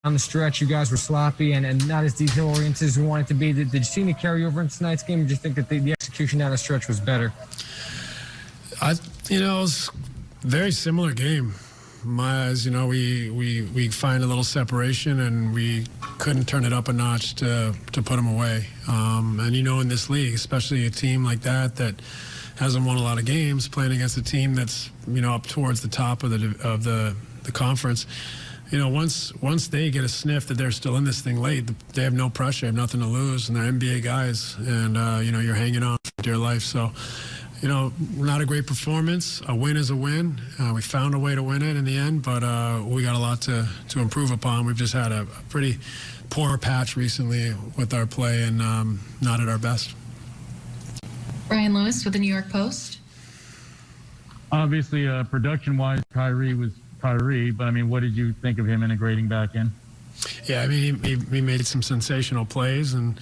On the stretch, you guys were sloppy and not as detail-oriented as we wanted to be. Did you see any carryover in tonight's game, or do you think that the execution down the stretch was better? It was a very similar game. We find a little separation, and we couldn't turn it up a notch to put them away. And in this league, especially a team like that hasn't won a lot of games, playing against a team that's up towards the top of the conference. Once they get a sniff that they're still in this thing late, they have no pressure, have nothing to lose, and they're NBA guys, and you're hanging on for dear life. So, not a great performance. A win is a win. We found a way to win it in the end, but we got a lot to improve upon. We've just had a pretty poor patch recently with our play, and not at our best. Brian Lewis with the New York Post. Obviously, production-wise, Kyrie was Kyrie, but what did you think of him integrating back in? Yeah, he made some sensational plays, and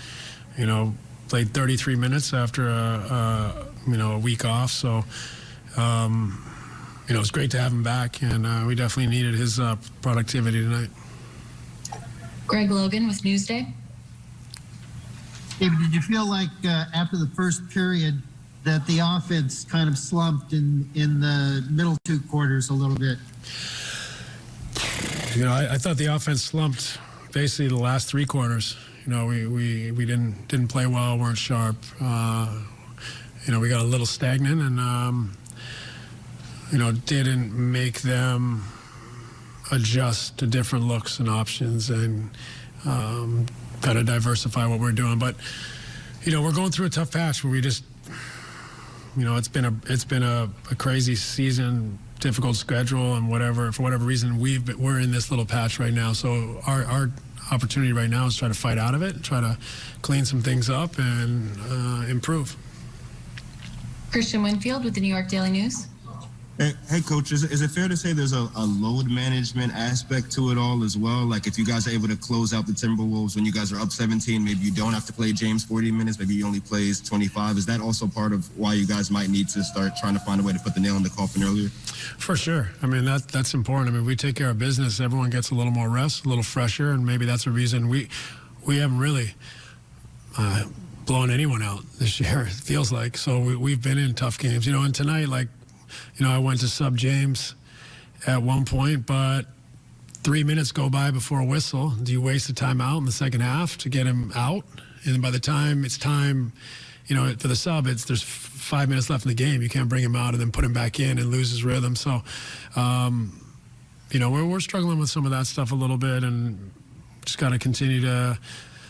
played 33 minutes after a week off. So it's great to have him back, and we definitely needed his productivity tonight. Greg Logan with Newsday. David, did you feel like after the first period that the offense kind of slumped in the middle two quarters a little bit? I thought the offense slumped basically the last three quarters. We didn't play well, weren't sharp. We got a little stagnant, and didn't make them adjust to different looks and options, and kind of diversify what we're doing. But we're going through a tough patch where we just, it's been a crazy season, difficult schedule, and for whatever reason we're in this little patch right now. So our opportunity right now is try to fight out of it, try to clean some things up, and improve. Christian Winfield with the New York Daily News. Hey, Coach, is it fair to say there's a load management aspect to it all as well? Like, if you guys are able to close out the Timberwolves when you guys are up 17, maybe you don't have to play James 40 minutes, maybe he only plays 25. Is that also part of why you guys might need to start trying to find a way to put the nail in the coffin earlier? For sure. That's important. We take care of business. Everyone gets a little more rest, a little fresher, and maybe that's a reason we haven't really blown anyone out this year, it feels like. So we've been in tough games. And tonight, I went to sub James at one point, but 3 minutes go by before a whistle. Do you waste a timeout in the second half to get him out? And by the time it's time, for the sub, there's 5 minutes left in the game. You can't bring him out and then put him back in and lose his rhythm. So, we're struggling with some of that stuff a little bit, and just got to continue to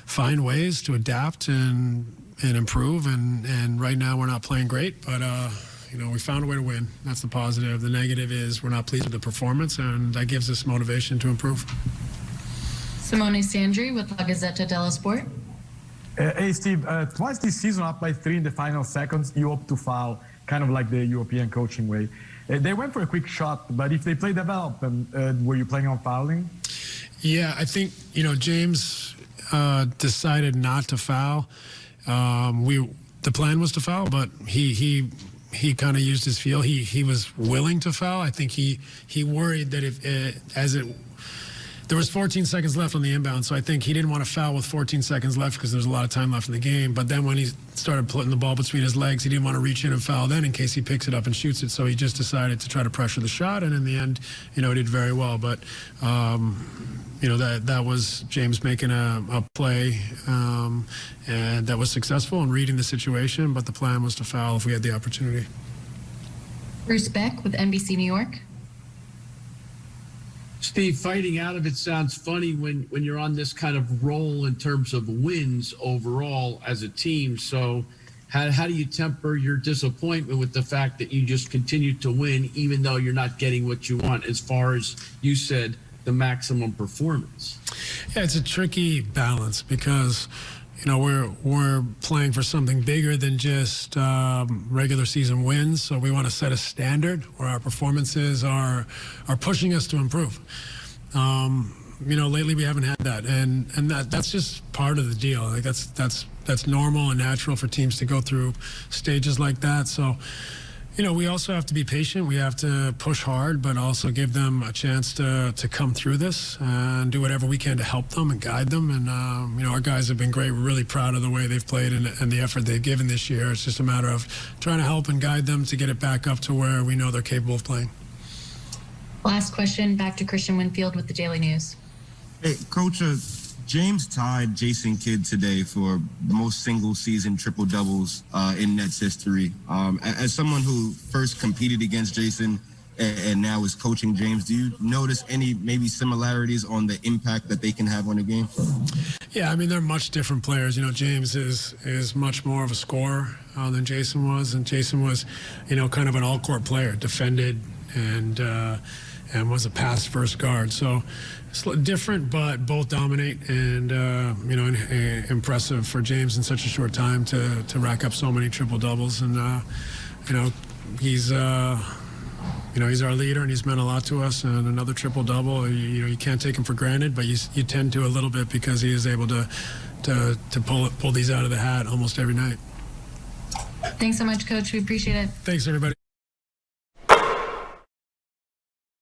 find ways to adapt and improve. And right now we're not playing great, but we found a way to win. That's the positive. The negative is we're not pleased with the performance, and that gives us motivation to improve. Simone Sandri with La Gazzetta dello Sport. Hey, Steve, twice this season, up by 3 in the final seconds, you opt to foul, kind of like the European coaching way. They went for a quick shot, but if they play development, were you planning on fouling? Yeah, I think, James decided not to foul. The plan was to foul, but he kind of used his feel. He was willing to foul. I think he worried that there was 14 seconds left on the inbound, so I think he didn't want to foul with 14 seconds left because there's a lot of time left in the game. But then when he started putting the ball between his legs, he didn't want to reach in and foul then in case he picks it up and shoots it. So he just decided to try to pressure the shot, and in the end, he did very well. But that was James making a play, and that was successful in reading the situation. But the plan was to foul if we had the opportunity. Bruce Beck with NBC New York. Steve, fighting out of it sounds funny when you're on this kind of roll in terms of wins overall as a team. So how do you temper your disappointment with the fact that you just continue to win even though you're not getting what you want, as far as you said, the maximum performance? Yeah, it's a tricky balance because we're playing for something bigger than just regular season wins. So we want to set a standard where our performances are pushing us to improve. Lately we haven't had that, and that's just part of the deal. Like that's normal and natural for teams to go through stages like that. So, We also have to be patient. We have to push hard, but also give them a chance to come through this and do whatever we can to help them and guide them. And, our guys have been great. We're really proud of the way they've played and the effort they've given this year. It's just a matter of trying to help and guide them to get it back up to where we know they're capable of playing. Last question, back to Christian Winfield with the Daily News. Hey, Coach, James tied Jason Kidd today for the most single-season triple-doubles in Nets history. As someone who first competed against Jason and now is coaching James, do you notice any maybe similarities on the impact that they can have on the game? Yeah, I mean, they're much different players. James is much more of a scorer than Jason was, and Jason was, kind of an all-court player, defended and was a pass-first guard. So it's different, but both dominate, and impressive for James in such a short time to rack up so many triple doubles. And he's he's our leader, and he's meant a lot to us. And another triple double, you can't take him for granted, but you tend to a little bit because he is able to pull these out of the hat almost every night. Thanks so much, Coach. We appreciate it. Thanks, everybody.